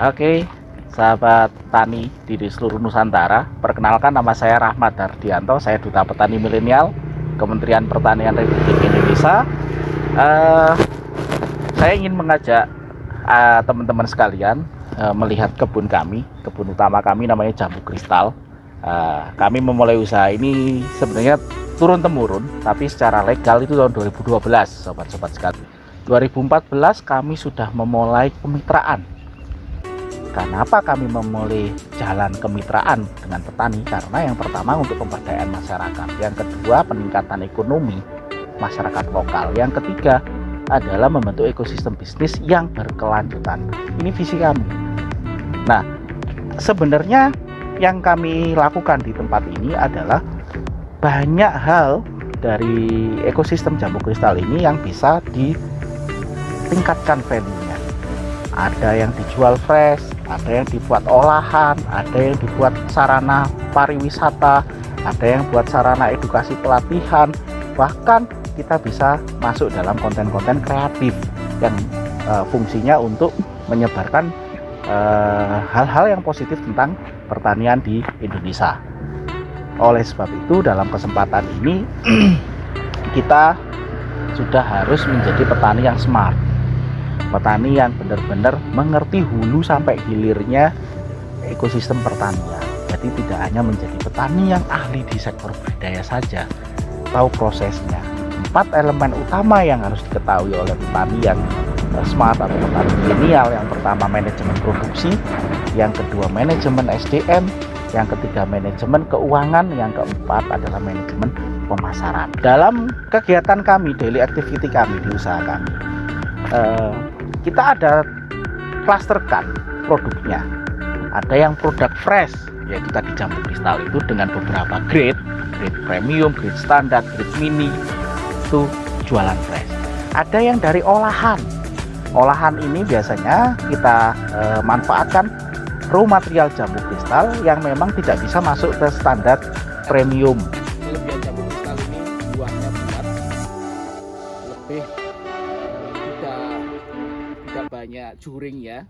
Oke, sahabat tani di seluruh Nusantara, perkenalkan nama saya Rahmat Dardianto, saya Duta Petani Milenial Kementerian Pertanian Republik Indonesia. Saya ingin mengajak teman-teman sekalian melihat kebun kami. Kebun utama kami namanya Jambu Kristal. Kami memulai usaha ini sebenarnya turun-temurun, tapi secara legal itu tahun 2012, sobat-sobat sekalian. 2014 kami sudah memulai kemitraan. Kenapa kami memulai jalan kemitraan dengan petani? Karena yang pertama untuk pemberdayaan masyarakat, yang kedua peningkatan ekonomi masyarakat lokal, yang ketiga adalah membentuk ekosistem bisnis yang berkelanjutan. Ini visi kami. Nah, sebenarnya yang kami lakukan di tempat ini adalah banyak hal dari ekosistem Jambu Kristal ini yang bisa ditingkatkan value-nya. Ada yang dijual fresh, ada yang dibuat olahan, ada yang dibuat sarana pariwisata, ada yang buat sarana edukasi pelatihan, bahkan kita bisa masuk dalam konten-konten kreatif yang fungsinya untuk menyebarkan hal-hal yang positif tentang pertanian di Indonesia. Oleh sebab itu dalam kesempatan ini kita sudah harus menjadi petani yang smart, petani yang benar-benar mengerti hulu sampai hilirnya ekosistem pertanian. Jadi tidak hanya menjadi petani yang ahli di sektor budidaya saja, tahu prosesnya. 4 elemen utama yang harus diketahui oleh petani yang smart atau petani milenial. Yang pertama manajemen produksi, yang kedua manajemen SDM, yang ketiga manajemen keuangan, yang keempat adalah manajemen pemasaran. Dalam kegiatan kami, daily activity kami di usaha kami, kita ada clusterkan produknya. Ada yang produk fresh, yaitu tadi Jambu Kristal itu dengan beberapa grade premium, grade standar, grade mini, itu jualan fresh. Ada yang dari olahan. Olahan ini biasanya kita manfaatkan raw material Jambu Kristal yang memang tidak bisa masuk ke standar premium. Kelebihan Jambu Kristal ini buahnya bulat, lebih tidak banyak juring ya.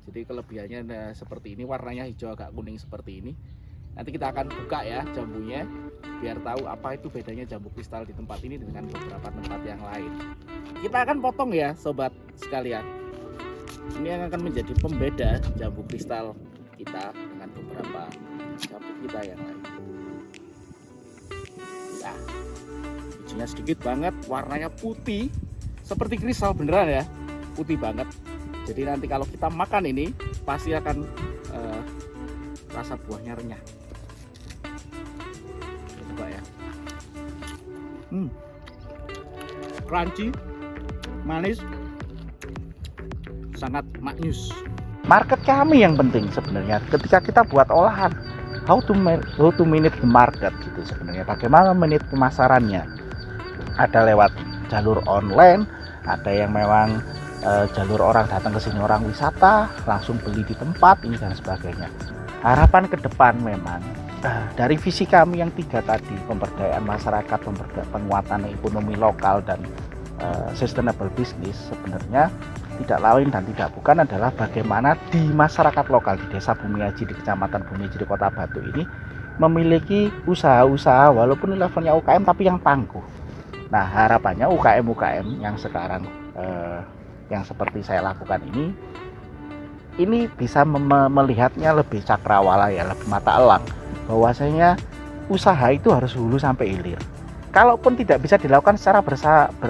Jadi kelebihannya seperti ini, warnanya hijau agak kuning seperti ini. Nanti kita akan buka ya jambunya biar tahu apa itu bedanya Jambu Kristal di tempat ini dengan beberapa tempat yang lain. Kita akan potong ya sobat sekalian. Ini yang akan menjadi pembeda Jambu Kristal kita dengan beberapa jambu kita yang lain. Nah, bijinya sedikit banget, warnanya putih seperti kristal beneran ya, putih banget. Jadi nanti kalau kita makan ini pasti akan rasa buahnya renyah. Coba ya. Crunchy, manis, sangat maknyus. Market kami yang penting sebenarnya ketika kita buat olahan, how to manage the market gitu sebenarnya. Bagaimana manage pemasarannya? Ada lewat jalur online, ada yang memang jalur orang datang ke sini, orang wisata langsung beli di tempat ini dan sebagainya. Harapan ke depan memang dari visi kami yang 3 tadi, pemberdayaan masyarakat, penguatan ekonomi lokal dan sustainable business, sebenarnya tidak lain dan tidak bukan adalah bagaimana di masyarakat lokal di Desa Bumiaji, di Kecamatan Bumiaji, di Kota Batu ini memiliki usaha-usaha walaupun levelnya UKM tapi yang tangguh. Nah, harapannya UKM-UKM yang sekarang yang seperti saya lakukan ini bisa melihatnya lebih cakrawala ya, lebih mata elang, bahwasanya usaha itu harus hulu sampai hilir. Kalaupun tidak bisa dilakukan secara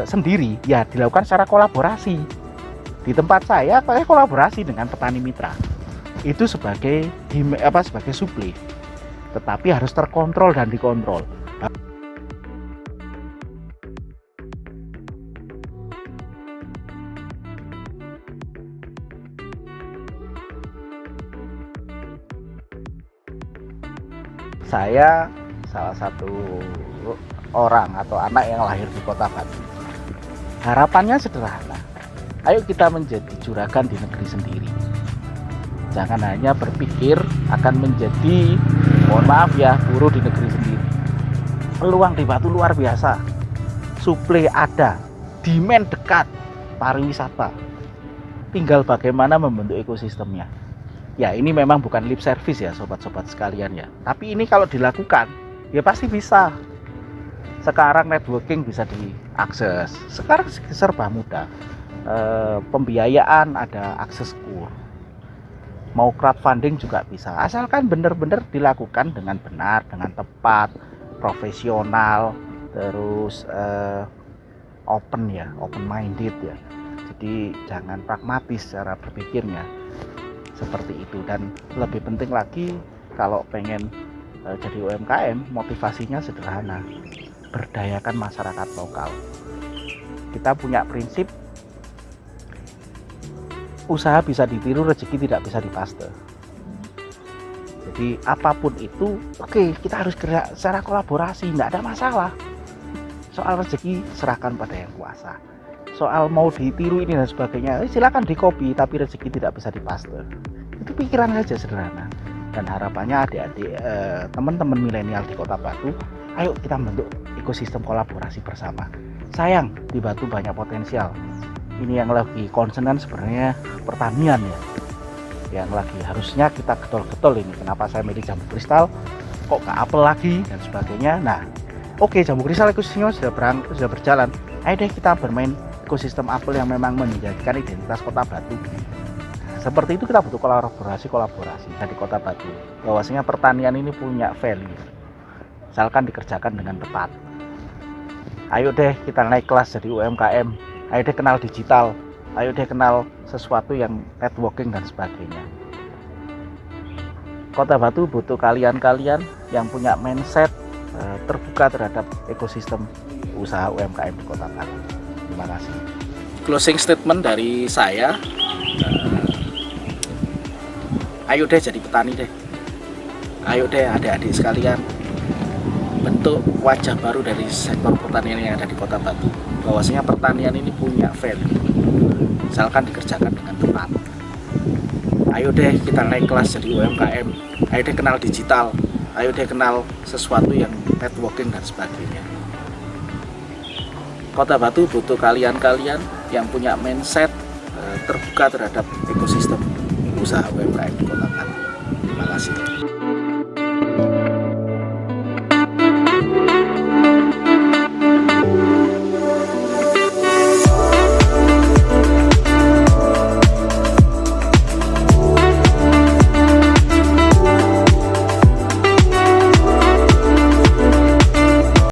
sendiri, ya dilakukan secara kolaborasi. Di tempat saya kolaborasi dengan petani mitra. Itu sebagai suplai. Tetapi harus terkontrol dan dikontrol. Saya salah satu orang atau anak yang lahir di Kota Batu. Harapannya sederhana. Ayo kita menjadi juragan di negeri sendiri. Jangan hanya berpikir akan menjadi, mohon maaf ya, buruh di negeri sendiri. Peluang di Batu luar biasa. Suplai ada, demand dekat, pariwisata. Tinggal bagaimana membentuk ekosistemnya. Ya ini memang bukan lip service ya sobat-sobat sekalian ya, tapi ini kalau dilakukan ya pasti bisa. Sekarang networking bisa diakses, sekarang serba mudah. Pembiayaan ada akses kur, mau crowdfunding juga bisa, asalkan benar-benar dilakukan dengan benar, dengan tepat, profesional, terus open ya, open minded ya. Jadi jangan pragmatis cara berpikirnya seperti itu. Dan lebih penting lagi, kalau pengen jadi UMKM, motivasinya sederhana, berdayakan masyarakat lokal. Kita punya prinsip, usaha bisa ditiru, rezeki tidak bisa dipaste. Jadi apapun itu, oke, kita harus gerak secara kolaborasi, nggak ada masalah. Soal rezeki serahkan pada yang kuasa. Soal mau ditiru ini dan sebagainya, silakan dikopi, tapi rezeki tidak bisa dipaste. Itu pikiran saja sederhana. Dan harapannya adik-adik, teman-teman milenial di Kota Batu, ayo kita bentuk ekosistem kolaborasi bersama. Sayang, di Batu banyak potensial. Ini yang lagi concern kan sebenarnya pertanian ya, yang lagi harusnya kita getol-getol ini. Kenapa saya milih jambu kristal, kok nggak apel lagi dan sebagainya. Nah, oke, jambu kristal ekosistemnya sudah berjalan. Ayo deh kita bermain ekosistem apel yang memang menjadikan identitas Kota Batu. Nah, seperti itu kita butuh kolaborasi dari Kota Batu. Bahwasanya pertanian ini punya value, misalkan dikerjakan dengan tepat. Ayo deh kita naik kelas jadi UMKM. Ayo deh kenal digital. Ayo deh kenal sesuatu yang networking dan sebagainya. Kota Batu butuh kalian-kalian yang punya mindset terbuka terhadap ekosistem usaha UMKM di Kota Batu. Terima kasih. Closing statement dari saya, ayo deh jadi petani deh. Ayo deh adik-adik sekalian, bentuk wajah baru dari sektor pertanian yang ada di Kota Batu. Bahwasanya pertanian ini punya value, misalkan dikerjakan dengan tepat. Ayo deh kita naik kelas jadi UMKM. Ayo deh kenal digital. Ayo deh kenal sesuatu yang networking dan sebagainya. Kota Batu butuh kalian-kalian yang punya mindset terbuka terhadap ekosistem usaha UMKM di Kota Batu. Terima kasih.